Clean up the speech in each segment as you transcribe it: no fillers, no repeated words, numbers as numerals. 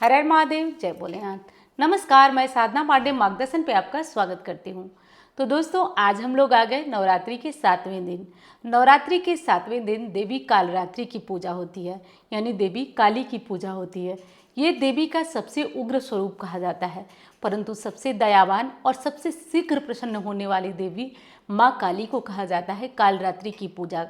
हर हर महादेव, जय भोलेनाथ। नमस्कार, मैं साधना पांडे मार्गदर्शन पे आपका स्वागत करती हूँ। तो दोस्तों, आज हम लोग आ गए नवरात्रि के 7वें दिन। नवरात्रि के 7वें दिन देवी कालरात्रि की पूजा होती है, यानी देवी काली की पूजा होती है। ये देवी का सबसे उग्र स्वरूप कहा जाता है, परंतु सबसे दयावान और सबसे शीघ्र प्रसन्न होने वाली देवी माँ काली को कहा जाता है कालरात्रि की पूजा।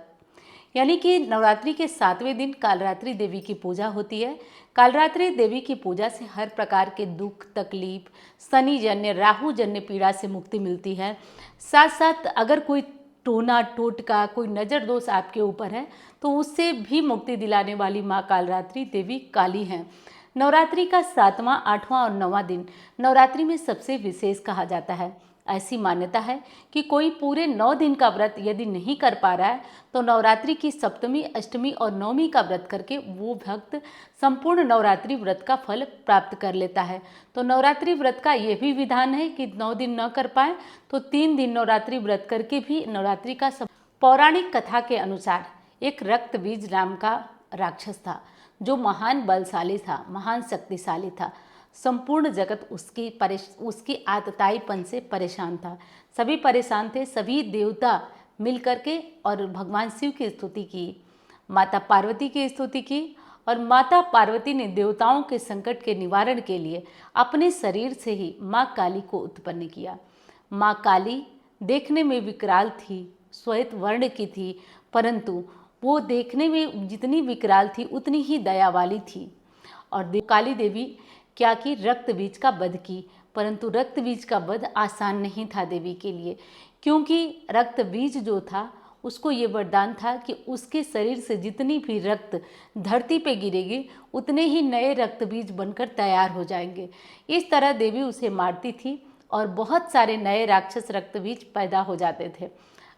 यानी कि नवरात्रि के 7वें दिन कालरात्रि देवी की पूजा होती है। कालरात्रि देवी की पूजा से हर प्रकार के दुख, तकलीफ, शनि जन्य, राहु जन्य पीड़ा से मुक्ति मिलती है। साथ साथ अगर कोई टोना टोटका, कोई नज़र दोष आपके ऊपर है तो उससे भी मुक्ति दिलाने वाली माँ कालरात्रि देवी काली हैं। नवरात्रि का 7वां, 8वां और 9वां दिन नवरात्रि में सबसे विशेष कहा जाता है। ऐसी मान्यता है कि कोई पूरे 9 दिन का व्रत यदि नहीं कर पा रहा है तो नवरात्रि की सप्तमी, अष्टमी और नवमी का व्रत करके वो भक्त संपूर्ण नवरात्रि व्रत का फल प्राप्त कर लेता है। तो नवरात्रि व्रत का ये भी विधान है कि 9 दिन न कर पाए तो 3 दिन नवरात्रि व्रत करके भी नवरात्रि का पौराणिक कथा के अनुसार एक रक्तबीज नाम का राक्षस था, जो महान बलशाली था, महान शक्तिशाली था। संपूर्ण जगत उसकी आतताईपन से परेशान था। सभी परेशान थे। सभी देवता मिल करके और भगवान शिव की स्तुति की, माता पार्वती की स्तुति की, और माता पार्वती ने देवताओं के संकट के निवारण के लिए अपने शरीर से ही माँ काली को उत्पन्न किया। माँ काली देखने में विकराल थी, श्वेत वर्ण की थी, परंतु वो देखने में जितनी विकराल थी उतनी ही दया वाली थी। और काली देवी क्या की, रक्त बीज का वध की। परंतु रक्त बीज का वध आसान नहीं था देवी के लिए, क्योंकि रक्त बीज जो था उसको ये वरदान था कि उसके शरीर से जितनी भी रक्त धरती पे गिरेगी उतने ही नए रक्त बीज बनकर तैयार हो जाएंगे। इस तरह देवी उसे मारती थी और बहुत सारे नए राक्षस रक्त बीज पैदा हो जाते थे।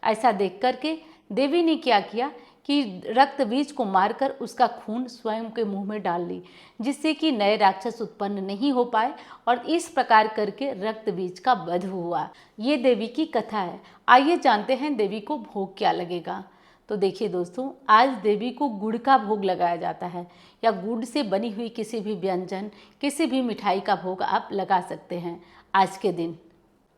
ऐसा देख करके देवी ने क्या किया कि रक्त बीज को मारकर उसका खून स्वयं के मुंह में डाल ली, जिससे कि नए राक्षस उत्पन्न नहीं हो पाए, और इस प्रकार करके रक्त बीज का वध हुआ। ये देवी की कथा है। आइए जानते हैं देवी को भोग क्या लगेगा। तो देखिए दोस्तों, आज देवी को गुड़ का भोग लगाया जाता है, या गुड़ से बनी हुई किसी भी व्यंजन, किसी भी मिठाई का भोग आप लगा सकते हैं आज के दिन।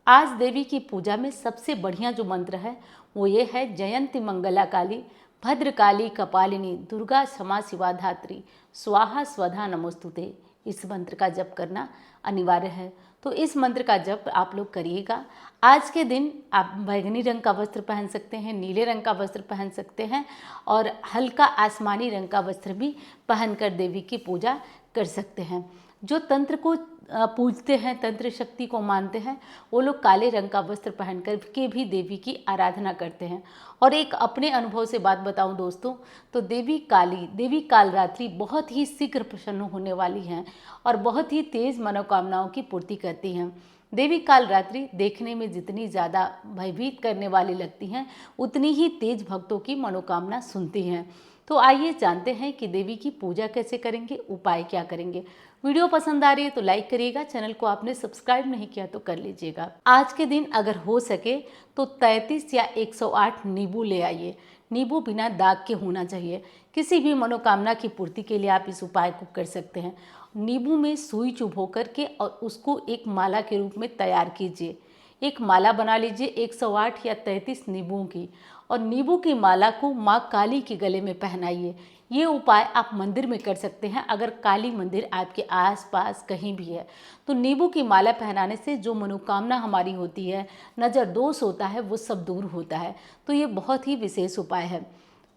आज देवी की पूजा में सबसे बढ़िया जो मंत्र है वो ये है, जयंती मंगला काली, भद्रकाली कपालिनी, दुर्गा क्षमा शिवा धात्री, स्वाहा स्वधा नमोस्तुते। इस मंत्र का जप करना अनिवार्य है। तो इस मंत्र का जप आप लोग करिएगा। आज के दिन आप बैंगनी रंग का वस्त्र पहन सकते हैं, नीले रंग का वस्त्र पहन सकते हैं, और हल्का आसमानी रंग का वस्त्र भी पहनकर देवी की पूजा कर सकते हैं। जो तंत्र को पूजते हैं, तंत्र शक्ति को मानते हैं, वो लोग काले रंग का वस्त्र पहन कर के भी देवी की आराधना करते हैं। और एक अपने अनुभव से बात बताऊं दोस्तों, तो देवी काली, देवी कालरात्रि बहुत ही शीघ्र प्रसन्न होने वाली हैं और बहुत ही तेज मनोकामनाओं की पूर्ति करती हैं। देवी कालरात्रि देखने में जितनी ज़्यादा भयभीत करने वाली लगती हैं, उतनी ही तेज भक्तों की मनोकामना सुनती हैं। तो आइए जानते हैं कि देवी की पूजा कैसे करेंगे, उपाय क्या करेंगे। वीडियो पसंद आ रही है तो लाइक करिएगा, चैनल को आपने सब्सक्राइब नहीं किया तो कर लीजिएगा। आज के दिन अगर हो सके तो 33 या 108 नींबू ले आइए। नींबू बिना दाग के होना चाहिए। किसी भी मनोकामना की पूर्ति के लिए आप इस उपाय को कर सकते हैं। नींबू में सुई चुभो करके और उसको एक माला के रूप में तैयार कीजिए। एक माला बना लीजिए 108 या 33 नींबुओं की, और नींबू की माला को माँ काली के गले में पहनाइए। ये उपाय आप मंदिर में कर सकते हैं। अगर काली मंदिर आपके आसपास कहीं भी है तो नींबू की माला पहनाने से जो मनोकामना हमारी होती है, नज़र दोष होता है, वो सब दूर होता है। तो ये बहुत ही विशेष उपाय है।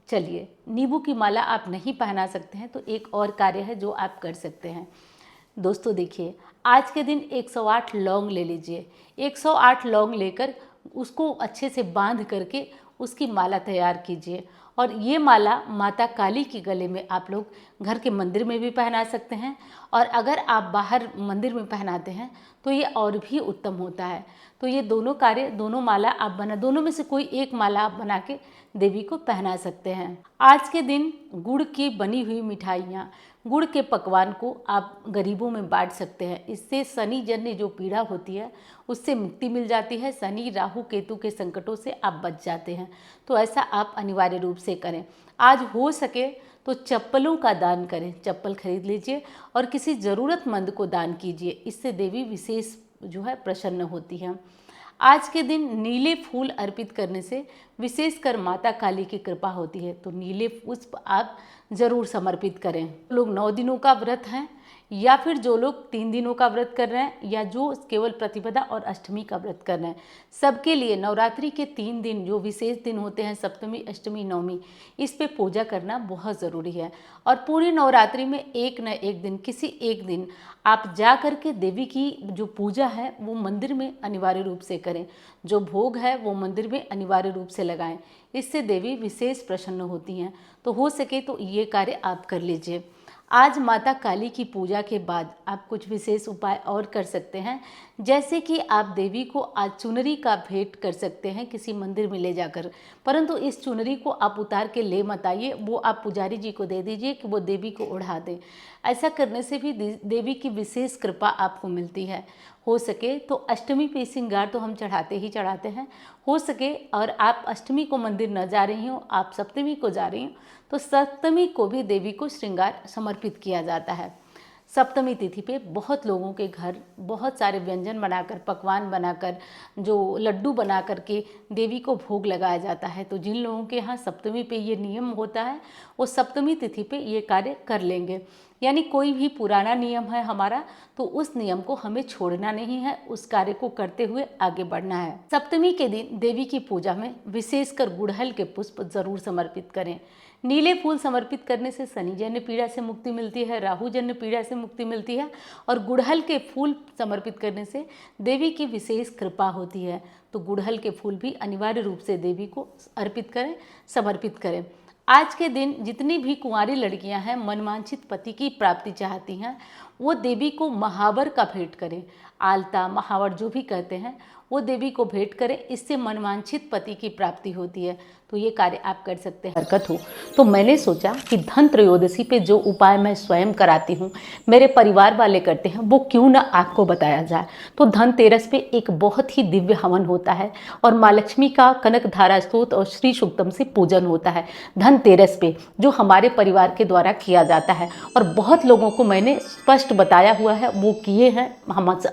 चलिए, नींबू की माला आप नहीं पहना सकते हैं तो एक और कार्य है जो आप कर सकते हैं। दोस्तों देखिए, आज के दिन 108 लौंग ले लीजिए। 108 लौंग लेकर उसको अच्छे से बांध करके उसकी माला तैयार कीजिए, और ये माला माता काली के गले में आप लोग घर के मंदिर में भी पहना सकते हैं, और अगर आप बाहर मंदिर में पहनाते हैं तो ये और भी उत्तम होता है। तो ये दोनों कार्य, दोनों माला आप दोनों में से कोई एक माला आप बना के देवी को पहना सकते हैं। आज के दिन गुड़ की बनी हुई मिठाइयाँ, गुड़ के पकवान को आप गरीबों में बांट सकते हैं। इससे शनि जन्य जो पीड़ा होती है उससे मुक्ति मिल जाती है। शनि राहु केतु के संकटों से आप बच जाते हैं। तो ऐसा आप अनिवार्य रूप से करें। आज हो सके तो चप्पलों का दान करें, चप्पल खरीद लीजिए और किसी ज़रूरतमंद को दान कीजिए, इससे देवी विशेष जो है प्रसन्न होती है। आज के दिन नीले फूल अर्पित करने से विशेषकर माता काली की कृपा होती है, तो नीले पुष्प आप ज़रूर समर्पित करें। लोग 9 दिनों का व्रत हैं या फिर जो लोग 3 दिनों का व्रत कर रहे हैं या जो केवल प्रतिपदा और अष्टमी का व्रत कर रहे हैं, सबके लिए नवरात्रि के 3 दिन जो विशेष दिन होते हैं, सप्तमी, अष्टमी, नवमी, इस पे पूजा करना बहुत ज़रूरी है। और पूरी नवरात्रि में एक न एक दिन, किसी एक दिन आप जा कर के देवी की जो पूजा है वो मंदिर में अनिवार्य रूप से करें, जो भोग है वो मंदिर में अनिवार्य रूप से लगाएं, इससे देवी विशेष प्रसन्न होती हैं। तो हो सके तो ये कार्य आप कर लीजिए। आज माता काली की पूजा के बाद आप कुछ विशेष उपाय और कर सकते हैं, जैसे कि आप देवी को आज चुनरी का भेंट कर सकते हैं किसी मंदिर में ले जाकर, परंतु इस चुनरी को आप उतार के ले मत आइए, वो आप पुजारी जी को दे दीजिए कि वो देवी को ओढ़ा दें। ऐसा करने से भी देवी की विशेष कृपा आपको मिलती है। हो सके तो अष्टमी पे श्रृंगार तो हम चढ़ाते ही चढ़ाते हैं, हो सके और आप अष्टमी को मंदिर न जा रही हो, आप सप्तमी को जा रही हो, तो सप्तमी को भी देवी को श्रृंगार समर्पित किया जाता है। सप्तमी तिथि पे बहुत लोगों के घर बहुत सारे व्यंजन बनाकर, पकवान बनाकर, जो लड्डू बना करके देवी को भोग लगाया जाता है। तो जिन लोगों के यहाँ सप्तमी पे ये नियम होता है, वो सप्तमी तिथि पे ये कार्य कर लेंगे। यानी कोई भी पुराना नियम है हमारा, तो उस नियम को हमें छोड़ना नहीं है, उस कार्य को करते हुए आगे बढ़ना है। सप्तमी के दिन देवी की पूजा में विशेषकर गुड़हल के पुष्प जरूर समर्पित करें। नीले फूल समर्पित करने से शनिजन्य पीड़ा से मुक्ति मिलती है, राहुजन्य पीड़ा से मुक्ति मिलती है, और गुड़हल के फूल समर्पित करने से देवी की विशेष कृपा होती है। तो गुड़हल के फूल भी अनिवार्य रूप से देवी को अर्पित करें, समर्पित करें। आज के दिन जितनी भी कुंवारी लड़कियां हैं, मनवांछित पति की प्राप्ति चाहती हैं, वो देवी को महावर का भेंट करें। आलता, महावर जो भी कहते हैं, वो देवी को भेंट करें, इससे मनवांछित पति की प्राप्ति होती है। तो ये कार्य आप कर सकते हैं। हरकत हो तो मैंने सोचा कि धन त्रयोदशी पे जो उपाय मैं स्वयं कराती हूँ, मेरे परिवार वाले करते हैं, वो क्यों ना आपको बताया जाए। तो धनतेरस पे एक बहुत ही दिव्य हवन होता है और माँ लक्ष्मी का कनक धारा स्तोत्र और श्री सूक्तम से पूजन होता है धनतेरस पे, जो हमारे परिवार के द्वारा किया जाता है। और बहुत लोगों को मैंने स्पष्ट बताया हुआ है, वो किए हैं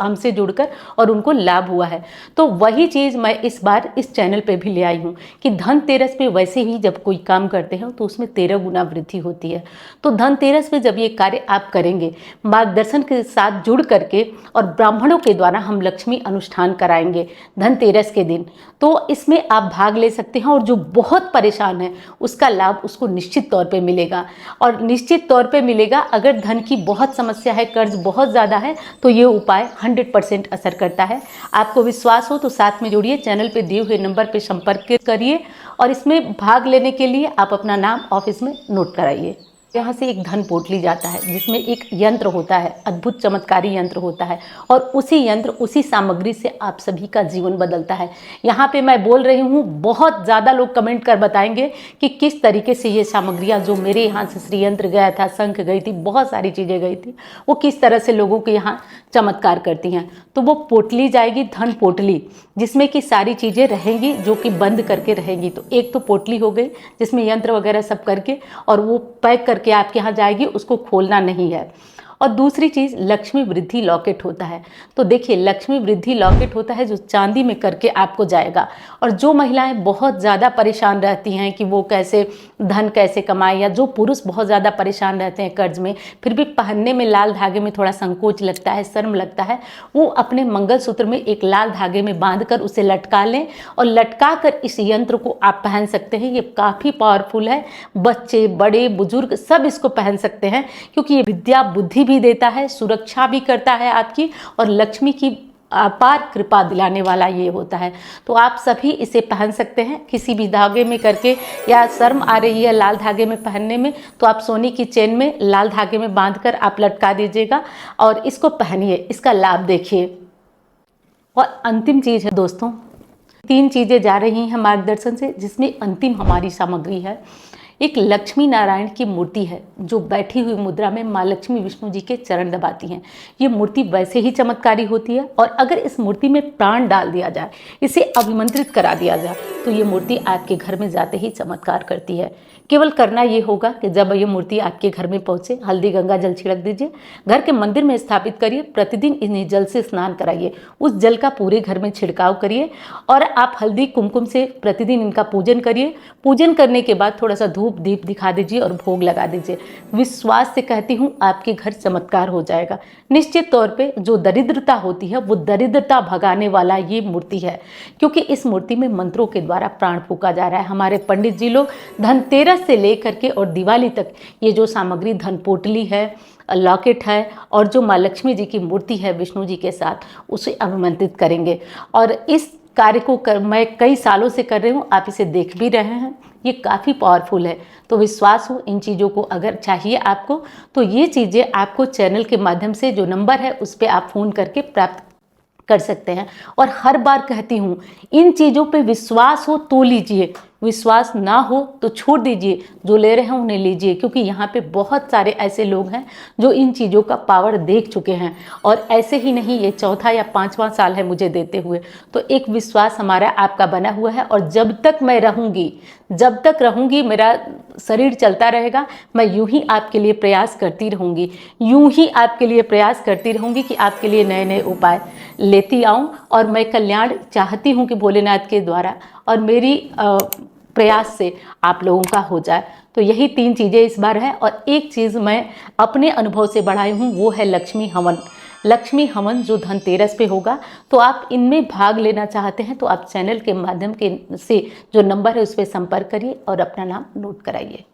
हमसे जुड़कर और उनको लाभ हुआ है। तो वही चीज़ मैं इस बार इस चैनल पे भी ले आई हूँ कि धनतेरस पे वैसे ही जब कोई काम करते हैं तो उसमें 13 गुना वृद्धि होती है। तो धनतेरस पे जब ये कार्य आप करेंगे, मार्गदर्शन के साथ जुड़ करके, और ब्राह्मणों के द्वारा हम लक्ष्मी अनुष्ठान कराएंगे धनतेरस के दिन, तो इसमें आप भाग ले सकते हैं। और जो बहुत परेशान है उसका लाभ उसको निश्चित तौर पे मिलेगा, और निश्चित तौर पे मिलेगा। अगर धन की बहुत समस्या है, कर्ज बहुत ज़्यादा है, तो ये उपाय 100% असर करता है। आपको विश्वास हो तो साथ में जुड़िए, चैनल पे दिए हुए नंबर पे संपर्क करिए और इसमें भाग लेने के लिए आप अपना नाम ऑफिस में नोट कराइए। यहाँ से एक धन पोटली जाता है जिसमें एक यंत्र होता है, अद्भुत चमत्कारी यंत्र होता है, और उसी यंत्र, उसी सामग्री से आप सभी का जीवन बदलता है। यहाँ पे मैं बोल रही हूँ, बहुत ज़्यादा लोग कमेंट कर बताएंगे कि किस तरीके से ये सामग्रियाँ, जो मेरे यहाँ से श्री यंत्र गया था, शंख गई थी, बहुत सारी चीज़ें गई थी, वो किस तरह से लोगों के यहाँ चमत्कार करती हैं। तो वो पोटली जाएगी, धन पोटली, जिसमें कि सारी चीज़ें रहेंगी जो कि बंद करके रहेंगी। तो एक तो पोटली हो गई जिसमें यंत्र वगैरह सब करके, और वो पैक करके आपके यहाँ जाएगी, उसको खोलना नहीं है। और दूसरी चीज़ लक्ष्मी वृद्धि लॉकेट होता है। तो देखिए, लक्ष्मी वृद्धि लॉकेट होता है जो चांदी में करके आपको जाएगा। और जो महिलाएं बहुत ज़्यादा परेशान रहती हैं कि वो कैसे धन कैसे कमाएं, या जो पुरुष बहुत ज़्यादा परेशान रहते हैं कर्ज में, फिर भी पहनने में लाल धागे में थोड़ा संकोच लगता है, शर्म लगता है, वो अपने मंगलसूत्र में एक लाल धागे में बांध कर उसे लटका लें, और लटका कर इस यंत्र को आप पहन सकते हैं। ये काफ़ी पावरफुल है, बच्चे, बड़े, बुजुर्ग सब इसको पहन सकते हैं, क्योंकि ये विद्या बुद्धि भी देता है, सुरक्षा भी करता है आपकी, और लक्ष्मी की अपार कृपा दिलाने वाला ये होता है। तो आप सभी इसे पहन सकते हैं किसी भी धागे में करके, या शर्म आ रही है लाल धागे में पहनने में, तो आप सोने की चेन में लाल धागे में बांधकर आप लटका दीजिएगा और इसको पहनिए, इसका लाभ देखिए। और अंतिम चीज़ है दोस्तों, 3 चीज़ें जा रही हैं मार्गदर्शन से, जिसमें अंतिम हमारी सामग्री है। एक लक्ष्मी नारायण की मूर्ति है जो बैठी हुई मुद्रा में माँ लक्ष्मी विष्णु जी के चरण दबाती हैं। ये मूर्ति वैसे ही चमत्कारी होती है, और अगर इस मूर्ति में प्राण डाल दिया जाए, इसे अभिमंत्रित करा दिया जाए, तो ये मूर्ति आपके घर में जाते ही चमत्कार करती है। केवल करना ये होगा कि जब ये मूर्ति आपके घर में पहुंचे, हल्दी गंगा जल छिड़क दीजिए, घर के मंदिर में स्थापित करिए, प्रतिदिन इन्हें जल से स्नान कराइए, उस जल का पूरे घर में छिड़काव करिए और आप हल्दी कुमकुम से प्रतिदिन इनका पूजन करिए। पूजन करने के बाद थोड़ा सा धूप दीप दिखा दीजिए और भोग लगा दीजिए। विश्वास से कहती हूँ आपके घर चमत्कार हो जाएगा। निश्चित तौर पे जो दरिद्रता होती है वो दरिद्रता भगाने वाला ये मूर्ति है, क्योंकि इस मूर्ति में मंत्रों के द्वारा प्राण फूका जा रहा है। हमारे पंडित जी लोग धनतेरस से लेकर के और दिवाली तक ये जो सामग्री, धन पोटली है, लॉकेट है और जो माँ लक्ष्मी जी की मूर्ति है विष्णु जी के साथ, उसे अभिमंत्रित करेंगे। और इस कार्य को मैं कई सालों से कर रही हूँ, आप इसे देख भी रहे हैं, ये काफ़ी पावरफुल है। तो विश्वास हो इन चीज़ों को अगर चाहिए आपको तो ये चीज़ें आपको चैनल के माध्यम से जो नंबर है उस पर आप फ़ोन करके प्राप्त कर सकते हैं। और हर बार कहती हूँ इन चीज़ों पे विश्वास हो तो लीजिए, विश्वास ना हो तो छोड़ दीजिए, जो ले रहे हैं उन्हें लीजिए, क्योंकि यहाँ पे बहुत सारे ऐसे लोग हैं जो इन चीज़ों का पावर देख चुके हैं। और ऐसे ही नहीं, ये चौथा या पांचवा साल है मुझे देते हुए। तो एक विश्वास हमारा आपका बना हुआ है और जब तक मैं रहूँगी, जब तक रहूँगी, मेरा शरीर चलता रहेगा, मैं यूं ही आपके लिए प्रयास करती रहूँगी, यूं ही आपके लिए प्रयास करती रहूँगी कि आपके लिए नए नए उपाय लेती आऊँ। और मैं कल्याण चाहती हूँ कि भोलेनाथ के द्वारा और मेरी प्रयास से आप लोगों का हो जाए। तो यही 3 चीज़ें इस बार है। और एक चीज़ मैं अपने अनुभव से बढ़ाई हूँ, वो है लक्ष्मी हवन। लक्ष्मी हवन जो धनतेरस पे होगा, तो आप इनमें भाग लेना चाहते हैं तो आप चैनल के माध्यम के से जो नंबर है उस पर संपर्क करिए और अपना नाम नोट कराइए।